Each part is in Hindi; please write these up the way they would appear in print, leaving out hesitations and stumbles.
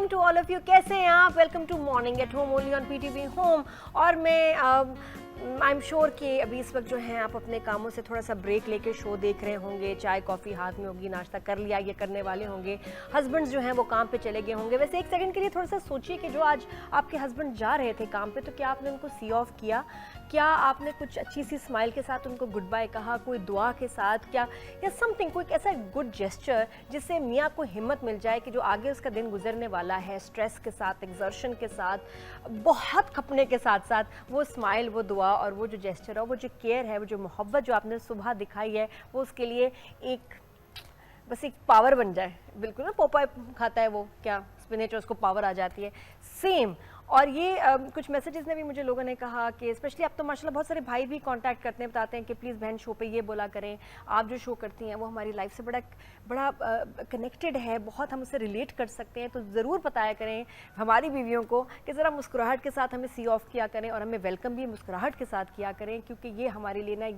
Morning to all of you. कैसे हैं आप? Welcome to morning at home only on PTV home. और मैं आई एम श्योर कि अभी इस वक्त जो है आप अपने कामों से थोड़ा सा ब्रेक लेके शो देख रहे होंगे, चाय कॉफ़ी हाथ में होगी, नाश्ता कर लिया, ये करने वाले होंगे। हस्बैंड्स जो हैं वो काम पे चले गए होंगे। वैसे एक सेकंड के लिए थोड़ा सा सोचिए कि जो आज आपके हस्बैंड जा रहे थे काम पे, तो क्या आपने उनको सी ऑफ किया? क्या आपने कुछ अच्छी सी स्माइल के साथ उनको गुड बाय कहा, कोई दुआ के साथ, क्या या समथिंग, कोई ऐसा गुड जेस्चर जिससे मियाँ को हिम्मत मिल जाए कि जो आगे उसका दिन गुजरने वाला है स्ट्रेस के साथ, एग्जर्शन के साथ, बहुत खपने के साथ साथ, वो स्माइल, वो दुआ और वो जो जेस्चर है, वो जो केयर है, वो जो मोहब्बत जो आपने सुबह दिखाई है, वो उसके लिए बस एक पावर बन जाए। बिल्कुल ना, पोपाय खाता है वो, क्या स्पिनच, उसको पावर आ जाती है, सेम। और ये कुछ मैसेजेस ने भी मुझे लोगों ने कहा कि स्पेशली अब तो माशाल्लाह बहुत सारे भाई भी कांटेक्ट करते हैं, बताते हैं कि प्लीज़ बहन शो पे ये बोला करें, आप जो शो करती हैं वो हमारी लाइफ से बड़ा कनेक्टेड है, बहुत हम उससे रिलेट कर सकते हैं, तो ज़रूर बताया करें हमारी बीवियों को कि ज़रा मुस्कुराहट के साथ हमें सी ऑफ किया करें और हमें वेलकम भी मुस्कुराहट के साथ किया करें, क्योंकि ये हमारे लिए ना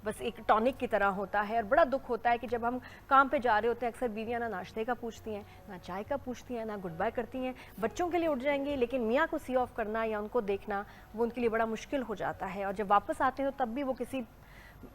बस एक टॉनिक की तरह होता है। और बड़ा दुख होता है कि जब हम काम पर जा रहे होते हैं, अक्सर बीवियाँ ना नाश्ते का पूछती हैं, ना चाय का पूछती हैं, ना गुड बाय करती हैं, बच्चों के लिए उठ जाएंगी, लेकिन मियाँ सी ऑफ करना या उनको देखना वो उनके लिए बड़ा मुश्किल हो जाता है। और जब वापस आते हैं तो तब भी वो किसी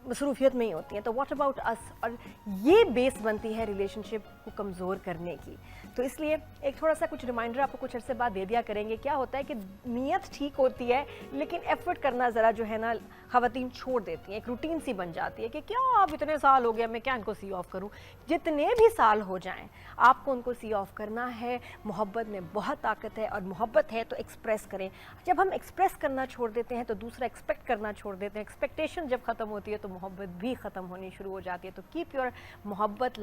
मसरूफियत में ही होती हैं। तो व्हाट अबाउट अस? और ये बेस बनती है रिलेशनशिप को कमज़ोर करने की। तो इसलिए एक थोड़ा सा कुछ रिमाइंडर आपको कुछ अरसे बाद दे दिया करेंगे। क्या होता है कि नीयत ठीक होती है लेकिन एफर्ट करना ज़रा जो है ना ख़वातीन छोड़ देती हैं, एक रूटीन सी बन जाती है कि क्या आप इतने साल हो गया, मैं क्या इनको सी ऑफ करूं। जितने भी साल हो जाएं आपको उनको सी ऑफ करना है। मोहब्बत में बहुत ताकत है और मोहब्बत है तो एक्सप्रेस करें। जब हम एक्सप्रेस करना छोड़ देते हैं तो दूसरा एक्सपेक्ट करना छोड़ देते हैं। एक्सपेक्टेशन जब ख़त्म होती है तो मोहब्बत भी ख़त्म होनी शुरू हो जाती है। तो कीप योर मोहब्बत,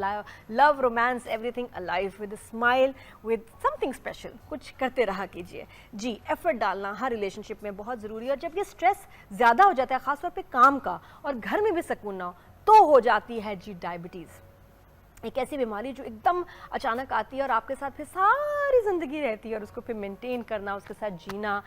love, romance, everything alive with smile, with something special. कुछ करते रहा कीजिए जी। एफर्ट डालना हर रिलेशनशिप में बहुत ज़रूरी है। और जब ये स्ट्रेस ज़्यादा हो जाता है, ख़ासतौर पे काम का, और घर में भी सुकून ना हो, तो हो जाती है जी डायबिटीज़। एक ऐसी बीमारी जो एकदम अचानक आती है और आपके साथ फिर सारी ज़िंदगी रहती है, और उसको फिर मेंटेन करना, उसके साथ जीना,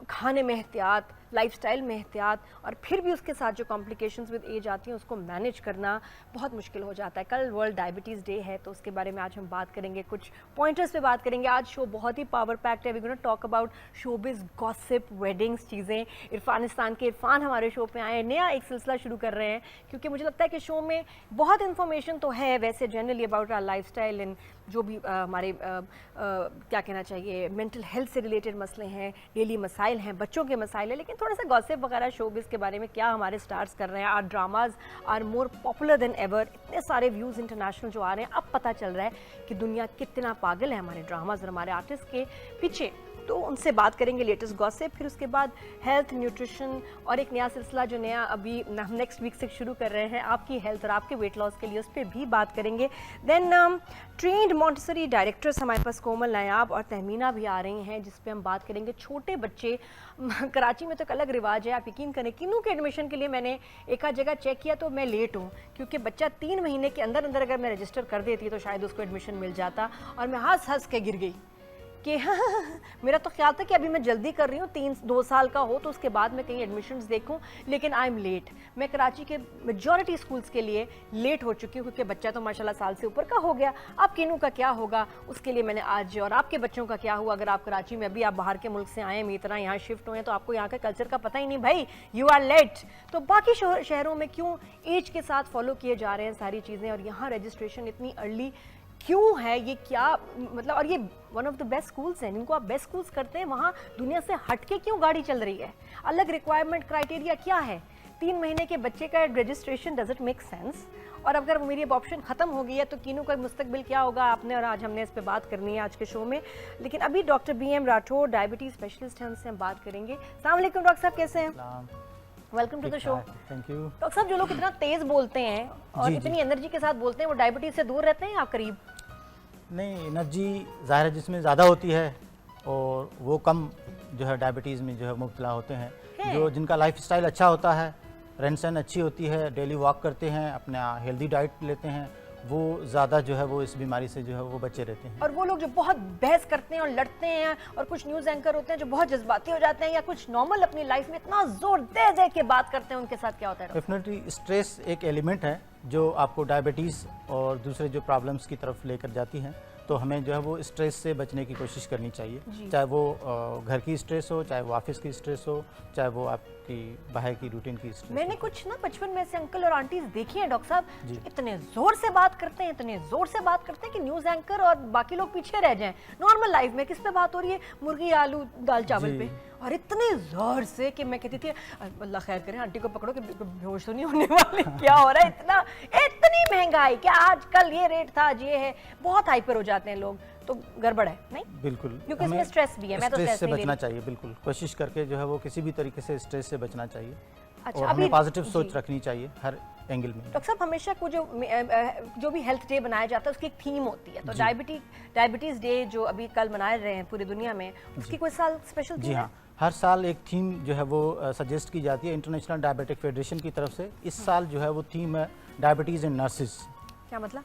खाने में एहतियात, लाइफस्टाइल में एहतियात, और फिर भी उसके साथ जो कॉम्प्लिकेशंस विद एज आती हैं उसको मैनेज करना बहुत मुश्किल हो जाता है। कल वर्ल्ड डायबिटीज़ डे है, तो उसके बारे में आज हम बात करेंगे, कुछ पॉइंटर्स पे बात करेंगे। आज शो बहुत ही पावर पैक्ड है। We gonna talk about showbiz, gossip, weddings, चीज़ें। इरफानिस्तान के इरफान हमारे शो पे आए हैं, नया एक सिलसिला शुरू कर रहे हैं, क्योंकि मुझे लगता है कि शो में बहुत इन्फॉर्मेशन तो है वैसे generally about our lifestyle and जो भी हमारे क्या कहना चाहिए, मेंटल हेल्थ से रिलेटेड मसले हैं, डेली मसाइल हैं, बच्चों के मसाइल हैं, लेकिन थोड़ा सा गॉसिप वगैरह शोबिज़ के बारे में क्या हमारे स्टार्स कर रहे हैं। Are dramas are more popular than ever. इतने सारे व्यूज़ इंटरनेशनल जो आ रहे हैं, अब पता चल रहा है कि दुनिया कितना पागल है हमारे ड्रामाज और हमारे आर्टिस्ट के पीछे। तो उनसे बात करेंगे, लेटेस्ट गॉसिप। फिर उसके बाद हेल्थ, न्यूट्रिशन और एक नया सिलसिला जो नया अभी नेक्स्ट वीक से शुरू कर रहे हैं, आपकी हेल्थ और आपके वेट लॉस के लिए, उस पर भी बात करेंगे। देन ट्रेंड मॉन्टेसरी डायरेक्टर्स हमारे पास कोमल नायाब और तहमीना भी आ रही हैं, जिस पे हम बात करेंगे छोटे बच्चे। कराची में तो एक अलग रिवाज है, आप यकीन करें, किन्नू के एडमिशन के लिए मैंने एक आध जगह चेक किया तो मैं लेट हूँ, क्योंकि बच्चा 3 महीने के अंदर अंदर अगर मैं रजिस्टर कर देती तो शायद उसको एडमिशन मिल जाता। और मैं हंस के गिर गई कि हाँ, मेरा तो ख्याल था कि अभी मैं जल्दी कर रही हूँ, 2 साल का हो तो उसके बाद मैं कहीं एडमिशन्स देखूँ, लेकिन आई एम लेट। मैं कराची के मेजॉरिटी स्कूल्स के लिए लेट हो चुकी हूँ, क्योंकि बच्चा तो माशाल्लाह साल से ऊपर का हो गया। अब किन्नू का क्या होगा उसके लिए मैंने आज, और आपके बच्चों का क्या हुआ अगर आप कराची में, अभी आप बाहर के मुल्क से आए, मेरी तरह यहाँ शिफ्ट हुए, तो आपको यहाँ का कल्चर का पता ही नहीं भाई, यू आर लेट। तो बाकी शहरों में क्यों एज के साथ फॉलो किए जा रहे हैं सारी चीज़ें, और यहाँ रजिस्ट्रेशन इतनी अर्ली क्यों है, ये क्या मतलब। और ये one of the best schools हैं, जिनको आप बेस्ट स्कूल्स करते हैं, वहाँ दुनिया से हटके क्यों गाड़ी चल रही है? अलग रिक्वायरमेंट क्राइटेरिया क्या है? 3 महीने के बच्चे का रजिस्ट्रेशन डजंट मेक सेंस। और अगर मेरी अब ऑप्शन ख़त्म हो गई है तो किन्नू का मुस्तकबिल क्या होगा, आपने और आज हमने इस पर बात करनी है आज के शो में। लेकिन अभी doctor BM Rathore diabetes specialist हैं, उनसे हम बात करेंगे। अस्सलाम वालेकुम डॉक्टर साहब, कैसे हैं? Welcome to the show. Thank you. Doctor साहब, जो लोग इतना तेज़ बोलते हैं और इतनी एनर्जी के साथ बोलते हैं, वो डायबिटीज़ से दूर रहते हैं या करीब? नहीं, एनर्जी ज़ाहिर है जिसमें ज़्यादा होती है और वो कम जो है डायबिटीज़ में जो है मुब्तला होते हैं। जो जिनका लाइफस्टाइल अच्छा होता है, रहन सहन अच्छी होती है, डेली वॉक करते हैं, अपना हेल्दी डाइट लेते हैं, वो ज़्यादा जो है वो इस बीमारी से जो है वो बचे रहते हैं। और वो लोग जो बहुत बहस करते हैं और लड़ते हैं, और कुछ न्यूज़ एंकर होते हैं जो बहुत जज्बाती हो जाते हैं, या कुछ नॉर्मल अपनी लाइफ में इतना जोर दे दे के बात करते हैं, उनके साथ क्या होता है? डेफिनेटली स्ट्रेस एक एलिमेंट है जो आपको डायबिटीज़ और दूसरे जो प्रॉब्लम्स की तरफ लेकर जाती हैं। तो हमें जो है वो स्ट्रेस से बचने की कोशिश करनी जी। चाहिए, चाहे वो घर की स्ट्रेस हो, चाहे वो ऑफिस की स्ट्रेस हो, चाहे वो आपकी बाहर की रूटीन की स्ट्रेस मैंने हो। कुछ ना बचपन में ऐसे अंकल और आंटीज देखी हैं डॉक्टर साहब, जी। इतने जोर से बात करते हैं, इतने जोर से बात करते हैं कि न्यूज एंकर और बाकी लोग पीछे रह जाएं। नॉर्मल लाइफ में किस पे बात हो रही है, मुर्गी आलू दाल चावल जी। पे, और इतने जोर से कि मैं कहती थी अल्लाह खैर करे, आंटी को पकड़ो कि बेहोश तो नहीं होने वाले, क्या हो रहा है, इतनी महंगाई, क्या आजकल ये रेट था, आज ये है, बहुत हाइपर हो जाते हैं लोग, तो गड़बड़ है नहीं? बिल्कुल, क्योंकि इसमें स्ट्रेस भी है, मैं तो स्ट्रेस स्ट्रेस से नहीं ले बचना रही। चाहिए, बिल्कुल कोशिश करके जो है वो किसी भी तरीके से स्ट्रेस से बचना चाहिए। अच्छा, और अभी हमें पॉजिटिव जी। सोच रखनी चाहिए हर एंगल में। डॉक्टर साहब हमेशा को जो भी हेल्थ डे बनाया जाता है उसकी एक थीम होती है, तो डायबिटीज डे जो अभी कल मनाए रहे हैं पूरी दुनिया में, उसकी कोई साल स्पेशल जी थीम है? हाँ, हर साल एक थीम जो है वो सजेस्ट की जाती है इंटरनेशनल डायबिटिक फेडरेशन की तरफ से। इस साल जो है वो थीम है डायबिटीज़ एंड नर्सेज। क्या मतलब?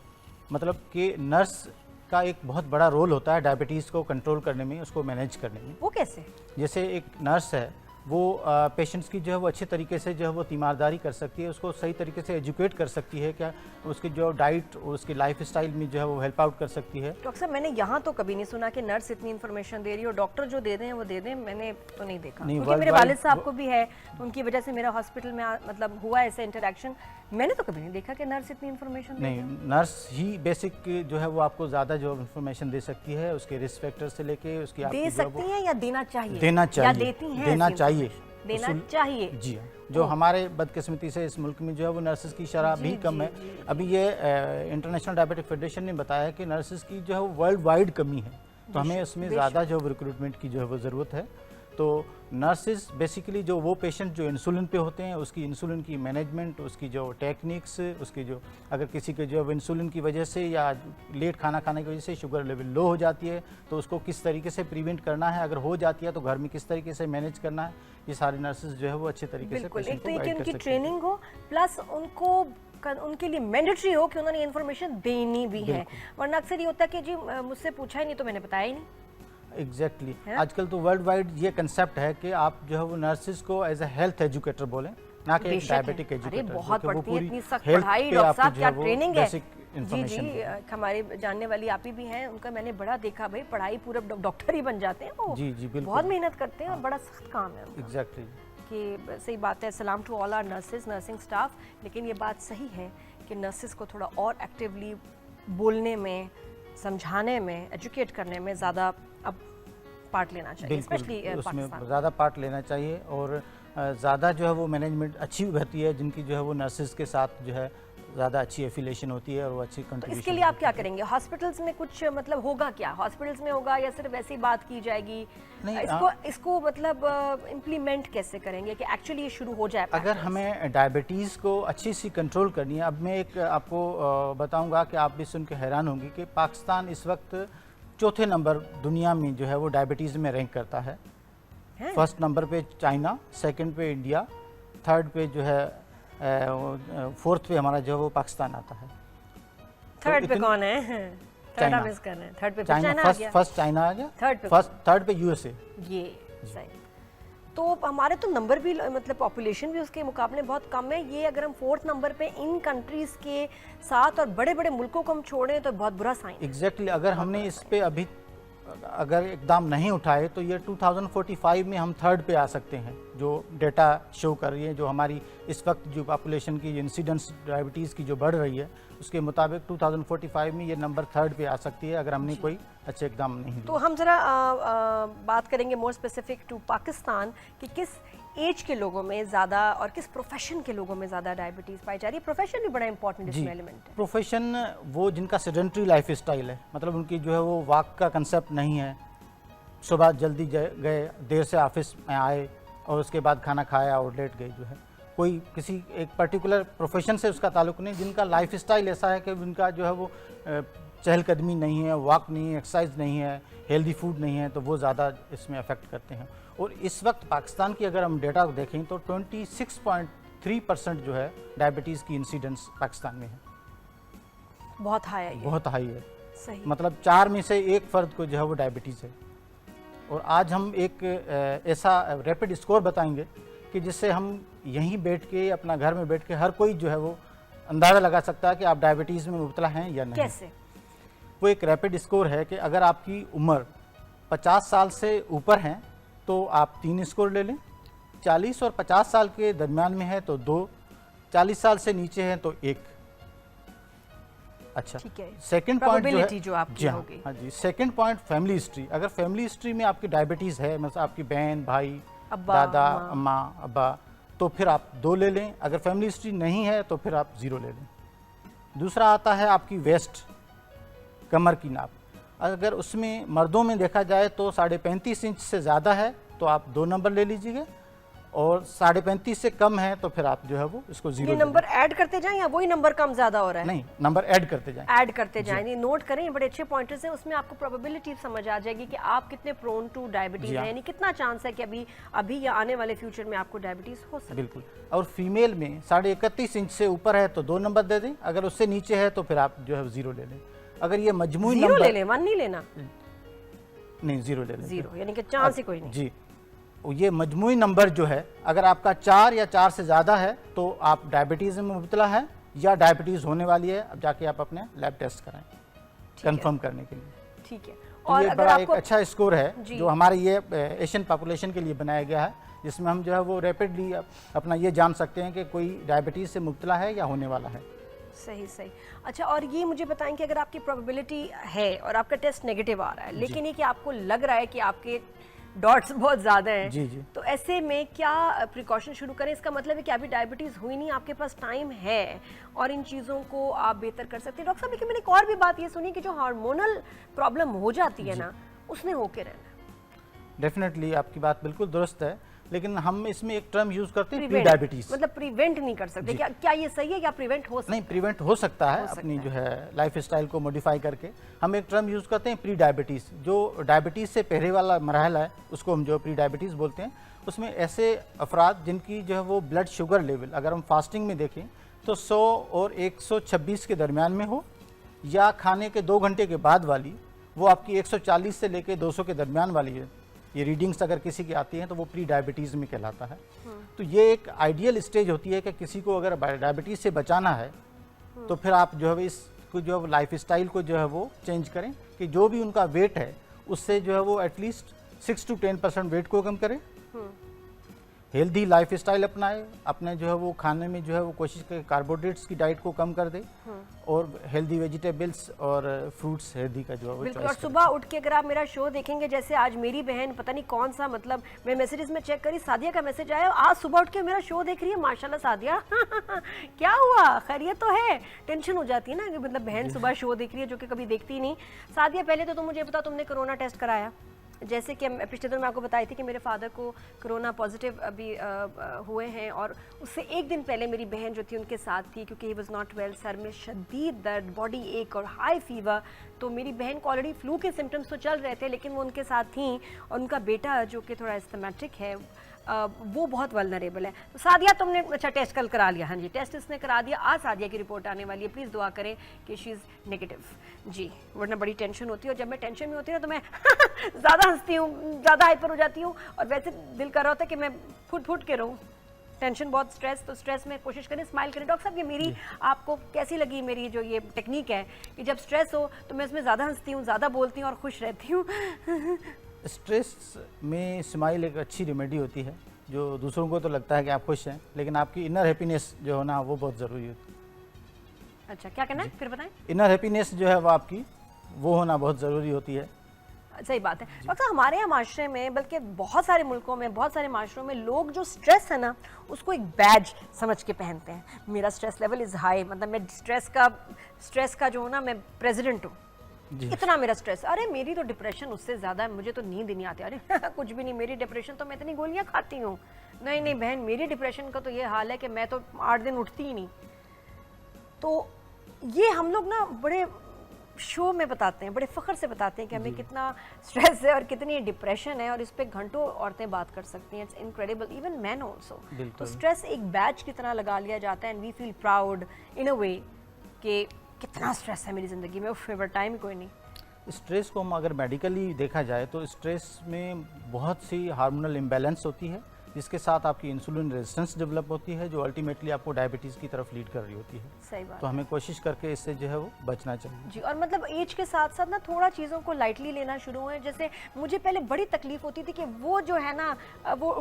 मतलब कि नर्स का एक बहुत बड़ा रोल होता है डायबिटीज़ को कंट्रोल करने में, उसको मैनेज करने में। वो कैसे? जैसे एक नर्स है, वो पेशेंट्स की जो है वो अच्छे तरीके से जो है वो तीमारदारी कर सकती है, उसको सही तरीके से एजुकेट कर सकती है, क्या उसकी जो डाइट और उसकी लाइफ स्टाइल में जो है वो हेल्प आउट कर सकती है। डॉक्टर साहब मैंने यहाँ तो कभी नहीं सुना कि नर्स इतनी इन्फॉर्मेशन दे रही हो, डॉक्टर जो दे दें वो दे दें, मैंने तो नहीं देखा। नहीं, क्योंकि मेरे worldwide वालिद साहब को भी है, उनकी वजह से मेरा हॉस्पिटल में मतलब हुआ ऐसे इंटरेक्शन, मैंने तो कभी नहीं देखा कि नर्स इतनी इन्फॉर्मेशन दे नहीं, नर्स ही बेसिक जो है वो आपको ज़्यादा जो इन्फॉर्मेशन दे सकती है, उसके रिस्क फैक्टर से लेके उसकी आपकी दे जो है वो- सकती हैं या देना चाहिए? देना चाहिए, या देती हैं देना ऐसी चाहिए, information? देना उसूल- चाहिए। जी हाँ, जो हमारे बदकिस्मती से इस मुल्क में जो है वो नर्सेज की शरह भी कम है। अभी ये इंटरनेशनल डायबिटिक फेडरेशन ने बताया कि नर्सेज की जो है वो वर्ल्ड वाइड कमी है, तो हमें उसमें ज़्यादा जो रिक्रूटमेंट की जो है वो ज़रूरत है। तो नर्सेज बेसिकली जो वो पेशेंट जो इंसुलिन पे होते हैं, उसकी इंसुलिन की मैनेजमेंट, उसकी जो टेक्निक्स, उसकी जो अगर किसी के जो इंसुलिन की वजह से या लेट खाना खाने की वजह से शुगर लेवल लो हो जाती है, तो उसको किस तरीके से प्रिवेंट करना है, अगर हो जाती है तो घर में किस तरीके से मैनेज करना है, ये सारी नर्सेज जो है वो अच्छे तरीके से बिल्कुल, पेशेंट एक को तो ये कि गाइड कर उनकी सकती है। ट्रेनिंग हो, प्लस उनके लिए मैंडेटरी हो कि उन्होंने इन्फॉर्मेशन देनी भी है, वरना अक्सर ये होता है कि जी मुझसे पूछा ही नहीं तो मैंने बताया ही नहीं। एग्जैक्टली है ना? आजकल तो वर्ल्ड वाइड ये कंसेप्ट है कि आप जो है वो नर्सेज को एज ए हेल्थ एजुकेटर बोलें, ना कि बेशक डायबिटिक है। एजुकेटर। अरे बहुत पड़ती है, इतनी सख्त हेल्थ पढ़ाई, पे डॉक्टर आपको साहब जो क्या है वो ट्रेनिंग है। बेसिक जी इंफॉर्मेशन जी, हमारे जानने वाली आप ही भी हैं, उनका मैंने बड़ा देखा भाई, पढ़ाई पूरा डॉक्टर ही बन जाते हैं वो। जी, जी, बिल्कुल। बहुत मेहनत करते हैं और बड़ा सख्त काम है उनका। एग्जैक्टली। कि सही बात है, सलाम to all our nurses, nursing staff, लेकिन ये बात सही है कि नर्सेज को थोड़ा और एक्टिवली बोलने में, समझाने में, एजुकेट करने में ज़्यादा अब पार्ट लेना चाहिए, स्पेशली बिल्कुल, उसमें पाकिस्तान। ज़्यादा पार्ट लेना चाहिए और ज़्यादा जो है वो मैनेजमेंट अच्छी रहती है, जिनकी जो है वो नर्सेज के साथ जो है ज़्यादा अच्छी एफिलिएशन होती है और वो अच्छी तो कंट्रीब्यूशन। इसके लिए आप क्या करेंगे? हॉस्पिटल्स में कुछ मतलब होगा क्या? हॉस्पिटल्स में होगा या सिर्फ वैसी बात की जाएगी? नहीं, इसको मतलब इम्प्लीमेंट कैसे करेंगे कि एक्चुअली ये शुरू हो जाए? अगर हमें डायबिटीज़ को अच्छी सी कंट्रोल करनी है, अब मैं एक आपको बताऊंगा कि आप भी सुन के हैरान होंगी कि पाकिस्तान इस वक्त चौथे नंबर दुनिया में जो है वो डायबिटीज़ में रैंक करता है। फर्स्ट नंबर पे चाइना, सेकंड पे इंडिया, थर्ड पे जो है फोर्थ पे हमारा जो है वो पाकिस्तान आता है। थर्ड पे इतनी- कौन है? Third China. हम मिस कर रहे हैं। थर्ड पे चाइना चाइना आ गया। फर्स्ट चाइना आ गया, थर्ड पे थर्ड पे यूएसए। ये सही। तो हमारे तो नंबर भी मतलब पॉपुलेशन भी उसके मुकाबले बहुत कम है। ये अगर हम फोर्थ नंबर पे इन कंट्रीज के साथ और बड़े बड़े मुल्कों को हम छोड़ें तो बहुत बुरा साइन है। एग्जैक्टली अगर हमने इस पे अभी अगर इकदाम नहीं उठाए तो ये 2045 में हम थर्ड पे आ सकते हैं, जो डेटा शो कर रही है। जो हमारी इस वक्त जो पॉपुलेशन की इंसिडेंस डायबिटीज़ की जो बढ़ रही है, उसके मुताबिक 2045 में ये नंबर थर्ड पे आ सकती है अगर हमने कोई अच्छे इकदाम नहीं लिए। तो हम ज़रा बात करेंगे मोर स्पेसिफिक टू पाकिस्तान कि किस एज के लोगों में ज़्यादा और किस प्रोफेशन के लोगों में ज़्यादा डायबिटीज़ पाई जा रही है। प्रोफेशन भी बड़ा इंपॉर्टेंट इसमें एलिमेंट है। प्रोफेशन वो जिनका सेडेंट्री लाइफ स्टाइल है, मतलब उनकी जो है वो वॉक का कंसेप्ट नहीं है, सुबह जल्दी गए, देर से ऑफिस में आए और उसके बाद खाना खाया और लेट गए। जो है कोई किसी एक पर्टिकुलर प्रोफेशन से उसका ताल्लुक नहीं, जिनका लाइफ स्टाइल ऐसा है कि उनका जो है वो चहलकदमी नहीं है, वॉक नहीं है, एक्सरसाइज नहीं है, हेल्दी फूड नहीं है, तो वो ज़्यादा इसमें अफेक्ट करते हैं। और इस वक्त पाकिस्तान की अगर हम डेटा को देखें तो 26.3% जो है डायबिटीज़ की इंसिडेंस पाकिस्तान में है। बहुत हाई है ये। बहुत हाई है। सही। मतलब 4 में से 1 फर्द को जो है वो डायबिटीज़ है। और आज हम एक ऐसा रैपिड स्कोर बताएंगे कि जिससे हम यहीं बैठ के, अपना घर में बैठ के हर कोई जो है वो अंदाज़ा लगा सकता है कि आप डायबिटीज़ में मुब्तला हैं या नहीं। कैसे? वो एक रैपिड स्कोर है कि अगर आपकी उम्र 50 साल से ऊपर है तो आप 3 स्कोर ले लें, 40 और 50 साल के दरमियान में है तो 2, 40 साल से नीचे है तो 1। अच्छा, ठीक है। सेकंड पॉइंट जो आपकी जी हाँ, होगी। हाँ जी, सेकंड पॉइंट फैमिली हिस्ट्री। अगर फैमिली हिस्ट्री में आपकी डायबिटीज़ है, मतलब आपकी बहन, भाई, अब्बा, दादा, अम्मा। अम्मा, अब्बा, तो फिर आप 2 ले लें। अगर फैमिली हिस्ट्री नहीं है तो फिर आप 0 ले लें। दूसरा आता है आपकी वेस्ट, कमर की नाप। अगर उसमें मर्दों में देखा जाए तो 35.5 इंच से ज़्यादा है तो आप 2 नंबर ले लीजिएगा, और 35.5 से कम है तो फिर आप जो है वो इसको 0 ये नंबर ऐड करते जाएं या वही नंबर कम ज्यादा हो रहा है? नहीं, नंबर ऐड करते जाएं। ऐड करते जाएं। ये नोट करें, ये बड़े अच्छे पॉइंटर्स हैं। उसमें आपको प्रोबेबिलिटी समझ आ जाएगी कि आप कितने प्रोन टू डायबिटीज जी हाँ। हैं, यानी कितना चांस है कि अभी या आने वाले फ्यूचर में आपको डायबिटीज हो सकती है। बिल्कुल। और फीमेल में 31.5 इंच से ऊपर है तो 2 नंबर दे दें, अगर उससे नीचे है तो फिर आप जो है 0 ले लें। अगर ये मजमूई 0 नंबर ले लें, 1 नहीं लेना, नहीं 0 ले लें 0, यानी कि चांस ही कोई नहीं। जी, ये मजमूई नंबर जो है अगर आपका 4 या 4 से ज़्यादा है तो आप डायबिटीज़ में मुब्तला है या डायबिटीज़ होने वाली है। अब जाके आप अपने लैब टेस्ट कराएं कंफर्म करने के लिए। ठीक है। तो और ये अगर बड़ा एक आपको अच्छा स्कोर है जी। जो हमारे ये एशियन पॉपुलेशन के लिए बनाया गया है, जिसमें हम जो है वो रैपिडली अपना ये जान सकते हैं कि कोई डायबिटीज़ से मुब्तला है या होने वाला है। सही सही। अच्छा, और ये मुझे बताएं कि अगर आपकी प्रोबेबिलिटी है और आपका टेस्ट नेगेटिव आ रहा है, लेकिन ये कि आपको लग रहा है कि आपके डॉट्स बहुत ज़्यादा हैं, जी जी। तो ऐसे में क्या प्रिकॉशन शुरू करें? इसका मतलब है कि अभी डायबिटीज़ हुई नहीं, आपके पास टाइम है और इन चीज़ों को आप बेहतर कर सकते हैं। डॉक्टर साहब, लेकिन मैंने एक और भी बात ये सुनी कि जो हार्मोनल प्रॉब्लम हो जाती है ना, उसने होके रहना। डेफिनेटली आपकी बात बिल्कुल दुरुस्त है, लेकिन हम इसमें एक टर्म यूज़ करते हैं प्री Prevent, डायबिटीज़। मतलब प्रिवेंट नहीं कर सकते। क्या ये सही है? क्या प्रिवेंट हो सकता नहीं, प्रिवेंट हो सकता है अपनी जो है लाइफ स्टाइल को मॉडिफाई करके। हम एक टर्म यूज़ करते हैं प्री डायबिटीज़। जो डायबिटीज़ से पहले वाला मरहला है उसको हम जो प्री डायबिटीज़ बोलते हैं। उसमें ऐसे अफराद जिनकी जो है वो ब्लड शुगर लेवल अगर हम फास्टिंग में देखें तो 100 और 126 के दरमियान में हो, या खाने के 2 घंटे के बाद वाली वो आपकी 140 से लेकर 200 के दरमियान वाली है। ये रीडिंग्स अगर किसी की आती हैं तो वो प्री डायबिटीज़ में कहलाता है। तो ये एक आइडियल स्टेज होती है कि किसी को अगर डायबिटीज़ से बचाना है तो फिर आप जो है इसको जो है लाइफ स्टाइल को जो है वो चेंज करें कि जो भी उनका वेट है उससे जो है वो एटलीस्ट 6 to 10% वेट को कम करें, हेल्दी लाइफ स्टाइल अपनाए, अपने जो है वो खाने में जो है वो कोशिश करें कार्बोहाइड्रेट्स की डाइट को कम कर दे, और हेल्दी वेजिटेबल्स और फ्रूट्स हेल्दी का जो है वो बिल्कुल। चॉइस और करें। सुबह उठ के अगर आप मेरा शो देखेंगे, जैसे आज मेरी बहन पता नहीं कौन सा, मतलब मैं मैसेजेस में चेक करी, सादिया का मैसेज आया, आज सुबह उठ के मेरा शो देख रही है, माशाल्लाह सादिया। क्या हुआ, खैरियत तो है? टेंशन हो जाती है ना कि मतलब बहन सुबह शो देख रही है जो कि कभी देखती ही नहीं। सादिया, पहले तो तुम मुझे बताओ, तुमने कोरोना टेस्ट कराया? जैसे कि पिछले दिन मैं आपको बताई थी कि मेरे फादर को कोरोना पॉजिटिव अभी हुए हैं, और उससे एक दिन पहले मेरी बहन जो थी उनके साथ थी, क्योंकि he was not well, sir में शदीद दर्द, बॉडी एक और हाई फीवर। तो मेरी बहन को ऑलरेडी फ्लू के सिम्टम्स तो चल रहे थे, लेकिन वो उनके साथ थी, और उनका बेटा जो कि थोड़ा एस्थमेटिक है वो बहुत वल्नरेबल है। तो सादिया, तुमने अच्छा टेस्ट कल करा लिया? हाँ जी, टेस्ट इसने करा दिया। आज सादिया की रिपोर्ट आने वाली है, प्लीज़ दुआ करें कि शी इज़ नेगेटिव जी, वरना बड़ी टेंशन होती है। और जब मैं टेंशन में होती हूँ ना तो मैं ज़्यादा हंसती हूँ, ज़्यादा हाइपर हो जाती हूँ, और वैसे दिल कर रहा होता है कि मैं फुट फुट के रहूँ। टेंशन बहुत, स्ट्रेस, तो स्ट्रेस में कोशिश करें स्माइल करें। डॉक्टर साहब, ये मेरी आपको कैसी लगी मेरी जो ये टेक्निक है कि जब स्ट्रेस हो तो मैं इसमें ज़्यादा हंसती हूँ, ज़्यादा बोलती हूँ और खुश रहती हूँ? स्ट्रेस में स्माइल एक अच्छी रेमेडी होती है, जो दूसरों को तो लगता है कि आप खुश हैं, लेकिन आपकी इनर हैप्पीनेस जो है ना वो बहुत ज़रूरी होती है। अच्छा, क्या करना है फिर बताएं? इनर हैप्पीनेस जो है वो आपकी वो होना बहुत ज़रूरी होती है। सही बात है डॉक्टर साहब। हमारे यहाँ माशरे में, बल्कि बहुत सारे मुल्कों में, बहुत सारे माशरों में लोग जो स्ट्रेस है ना उसको एक बैज समझ के पहनते हैं। मेरा स्ट्रेस लेवल इज़ हाई, मतलब मैं स्ट्रेस का जो हूँ ना, मैं प्रेसिडेंट हूँ, इतना मेरा स्ट्रेस। अरे मेरी तो डिप्रेशन उससे ज़्यादा है, मुझे तो नींद ही नहीं आती। अरे कुछ भी नहीं, मेरी डिप्रेशन तो मैं इतनी गोलियाँ खाती हूँ। नहीं नहीं बहन, मेरी डिप्रेशन का तो ये हाल है कि मैं तो 8 दिन उठती ही नहीं। तो ये हम लोग ना बड़े शो में बताते हैं, बड़े फ़ख्र से बताते हैं कि हमें कितना स्ट्रेस है और कितनी डिप्रेशन है, और इस पे घंटों औरतें बात कर सकती हैं। It's incredible, even man also. तो स्ट्रेस एक बैच की तरह लगा लिया जाता है, and we feel proud in a way कि कितना स्ट्रेस है मेरी ज़िंदगी में, फेवर टाइम कोई नहीं। स्ट्रेस को हम अगर मेडिकली देखा जाए तो स्ट्रेस में बहुत सी हार्मोनल इम्बैलेंस होती है, जिसके साथ आपकी इंसुलिन रेजिस्टेंस डेवलप होती है, जो अल्टीमेटली आपको डायबिटीज़ की तरफ लीड कर रही होती है। सही बात। तो हमें कोशिश करके इससे जो है वो बचना चाहिए। जी, और मतलब एज के साथ साथ ना थोड़ा चीज़ों को लाइटली लेना शुरू हुए। जैसे मुझे पहले बड़ी तकलीफ होती थी कि वो जो है ना वो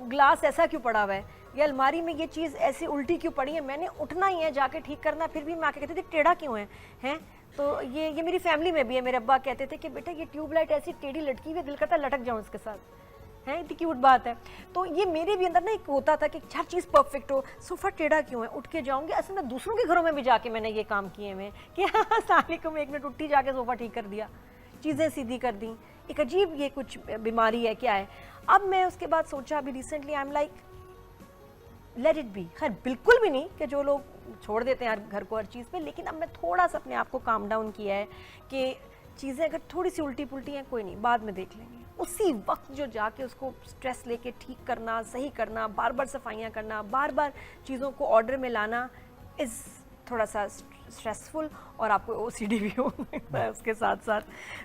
ग्लास ऐसा क्यों पड़ा हुआ है, या अलमारी में ये चीज़ ऐसी उल्टी क्यों पड़ी है, मैंने उठना ही है जाके ठीक करना, फिर भी मैं आके कहती थी टेढ़ा क्यों है, हैं? तो ये मेरी फैमिली में भी है। मेरे अब्बा कहते थे कि बेटा ये ट्यूबलाइट ऐसी टेढ़ी लटकी हुई है, दिल करता है लटक जाऊँ उसके साथ, है इतनी क्यूट बात है। तो ये मेरे भी अंदर ना एक होता था कि हर चीज़ परफेक्ट हो, सोफ़ा टेढ़ा क्यों है, उठ के जाऊंगी। असल में दूसरों के घरों में भी जाके मैंने ये काम किए हैं कि अस्सलामुअलैकुम, 1 मिनट उठी जाके सोफ़ा ठीक कर दिया, चीज़ें सीधी कर दी। एक अजीब ये कुछ बीमारी है क्या है। अब मैं उसके बाद सोचा अभी recently I am like let it be. खैर बिल्कुल भी नहीं कि जो लोग छोड़ देते हैं घर को हर चीज़ पे, लेकिन अब मैं थोड़ा सा अपने आप को काम डाउन किया है कि चीज़ें अगर थोड़ी सी उल्टी पुल्टी हैं कोई नहीं, बाद में देख लेंगे। उसी वक्त जो जाके उसको स्ट्रेस लेके ठीक करना, सही करना, बार बार सफाइयाँ करना, बार बार चीज़ों को ऑर्डर में लाना इज़ थोड़ा सा स्ट्रेसफुल, और आपको ओसीडी भी हो सकता है उसके साथ साथ।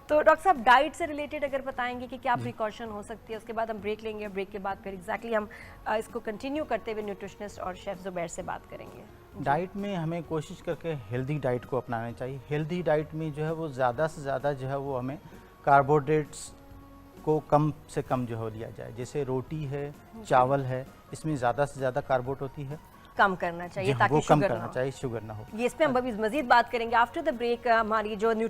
तो डॉक्टर साहब डाइट से रिलेटेड अगर बताएंगे कि क्या प्रिकॉशन हो सकती है, उसके बाद हम ब्रेक लेंगे। ब्रेक के बाद फिर एग्जैक्टली हम इसको कंटिन्यू करते हुए न्यूट्रिशनिस्ट और शेफ ज़ुबैर से बात करेंगे। डाइट में हमें कोशिश करके हेल्दी डाइट को अपनाना चाहिए। हेल्दी डाइट में जो है वो ज़्यादा से ज़्यादा जो है वो हमें कार्बोहाइड्रेट्स को कम से कम जो है लिया जाए। जैसे रोटी है, चावल है, इसमें ज़्यादा से ज़्यादा कार्बोहाइड्रेट होती है, कम करना चाहिए जी हाँ, ताकि वो कम शुगर करना ना हो। चाहिए, शुगर ना हो। ये इस पे हम अभी मजीद बात करेंगे आफ्टर द ब्रेक। हमारी जो